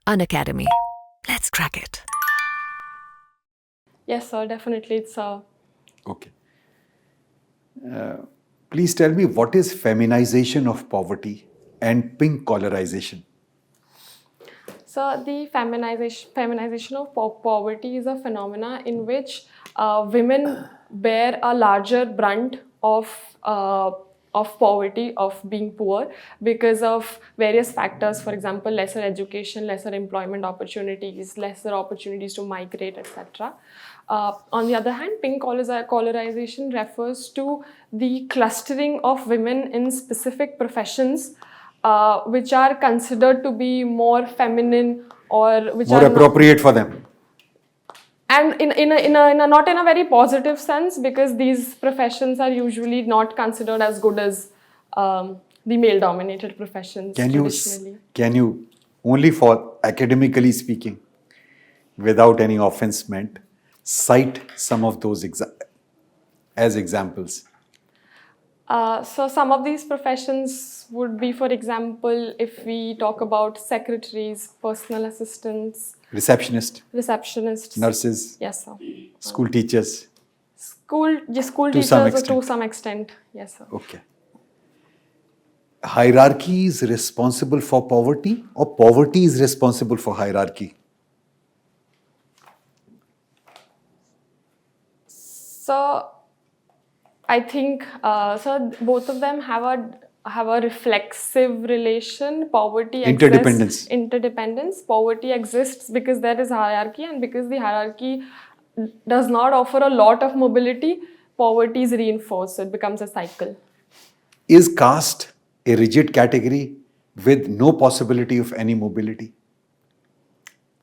Unacademy. Let's crack it. Yes, sir, definitely. It's Okay. Please tell me, what is feminization of poverty and pink collarization? so the feminization of poverty is a phenomena in which women bear a larger brunt of poverty, of being poor, because of various factors. For example, lesser education, lesser employment opportunities, lesser opportunities to migrate, etc. On the other hand, pink collarization refers to the clustering of women in specific professions which are considered to be more feminine, or which More are appropriate for them. and in a not in a very positive sense, because these professions are usually not considered as good as the male dominated professions traditionally. Can you, only for academically speaking, without any offense meant, cite some of those as examples? So some of these professions would be, for example, if we talk about secretaries, personal assistants, Receptionists, receptionists. nurses, Yes, sir. school teachers. School To some teachers to extent. some extent. Yes, sir. Okay. Hierarchy is responsible for poverty, or poverty is responsible for hierarchy? So I think so both of them have a reflexive relation. Poverty Interdependence. Interdependence. Poverty exists because there is hierarchy, and because the hierarchy does not offer a lot of mobility, poverty is reinforced. So it becomes a cycle. Is caste a rigid category with no possibility of any mobility?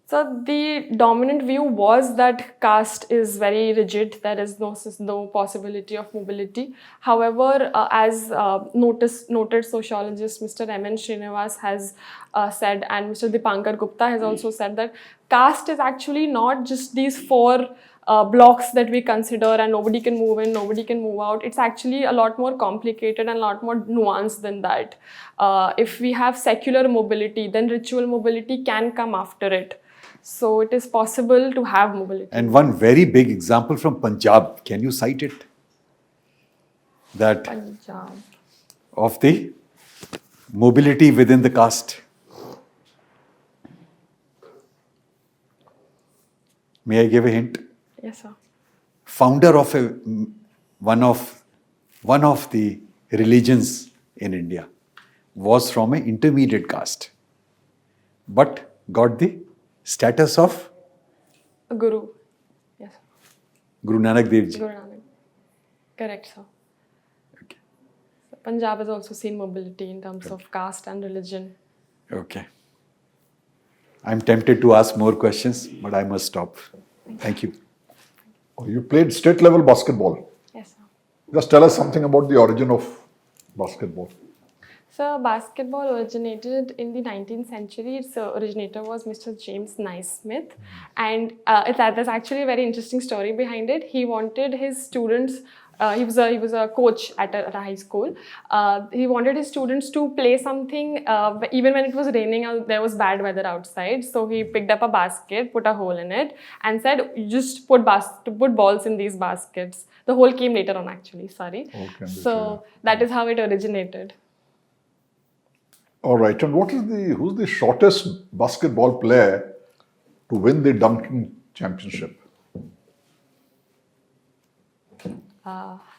So the dominant view was that caste is very rigid. There is no possibility of mobility. However, as noted sociologist Mr. M.N. Srinivas has said, and Mr. Dipankar Gupta has also said, that caste is actually not just these four blocks that we consider, and nobody can move in, nobody can move out. It's actually a lot more complicated and a lot more nuanced than that. If we have secular mobility, then ritual mobility can come after it. So it is possible to have mobility. And one very big example from Punjab, can you cite it? That Punjab. of the mobility within the caste. May I give a hint? Yes, sir. Founder of one of the religions in India was from an intermediate caste, but got the status of A guru. Yes, sir. Guru Nanak Dev Ji. Guru Nanak. Correct, sir. Okay. So Punjab has also seen mobility in terms of caste and religion. Okay. I'm tempted to ask more questions, but I must stop. Thank you. Oh, you played state level basketball. Yes, sir. Just tell us something about the origin of basketball. So basketball originated in the 19th century. Its originator was Mr. James Naismith, and there's actually a very interesting story behind it. He wanted his students. He was a coach at a high school. He wanted his students to play something even when it was raining out. There was bad weather outside, so he picked up a basket, put a hole in it, and said, "You just put balls in these baskets." The hole came later on, actually. Sorry. Okay, So that is how it originated. All right, and who's the shortest basketball player to win the dunking championship?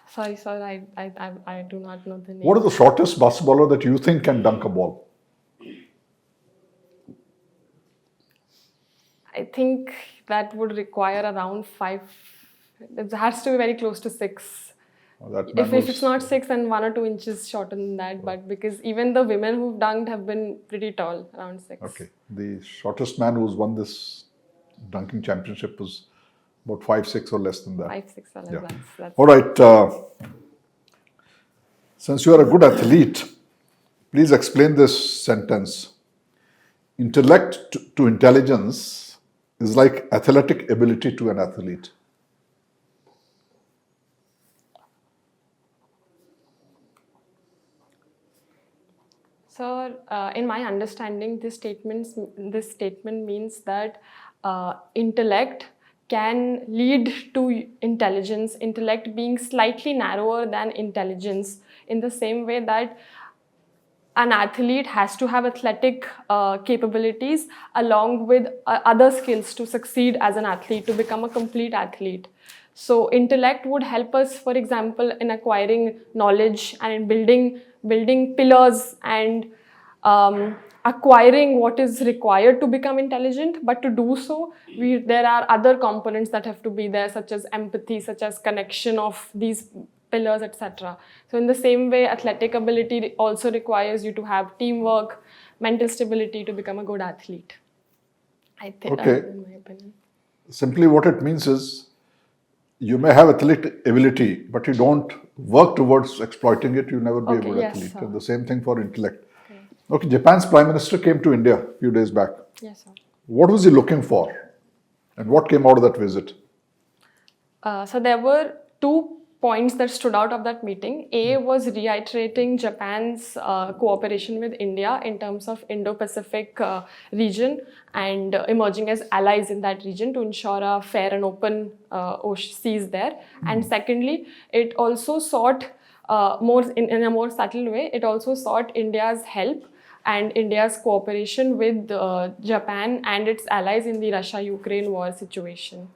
Sorry, sir, I do not know the name. What is the shortest basketballer that you think can dunk a ball? I think that would require around 5. It has to be very close to 6. That man If was- it's not 6, then 1 or 2 inches shorter than that. But because even the women who've dunked have been pretty tall, around 6. Okay, the shortest man who's won this dunking championship was about 5'6" or less than that. 5, 6, well, Yeah. that's All right. Since you are a good athlete, please explain this sentence. Intellect to intelligence is like athletic ability to an athlete. So, in my understanding, this statement means that intellect can lead to intelligence. Intellect being slightly narrower than intelligence, in the same way that an athlete has to have athletic capabilities along with other skills to succeed as an athlete, to become a complete athlete. So intellect would help us, for example, in acquiring knowledge and in building pillars and acquiring what is required to become intelligent. But to do so, there are other components that have to be there, such as empathy, such as connection of these pillars, etc. So in the same way, athletic ability also requires you to have teamwork, mental stability to become a good athlete. I think, Okay. in my opinion. Simply, what it means is you may have athletic ability, but you don't work towards exploiting it, you'll never be a Okay, good yes, athlete. sir. And the same thing for intellect. Okay, Japan's Prime Minister came to India a few days back. Yes, sir. What was he looking for? And what came out of that visit? So there were 2 points that stood out of that meeting. A was reiterating Japan's cooperation with India in terms of Indo-Pacific region and emerging as allies in that region to ensure a fair and open seas there. And secondly, it also sought in a more subtle way, it also sought India's help and India's cooperation with Japan and its allies in the Russia-Ukraine war situation.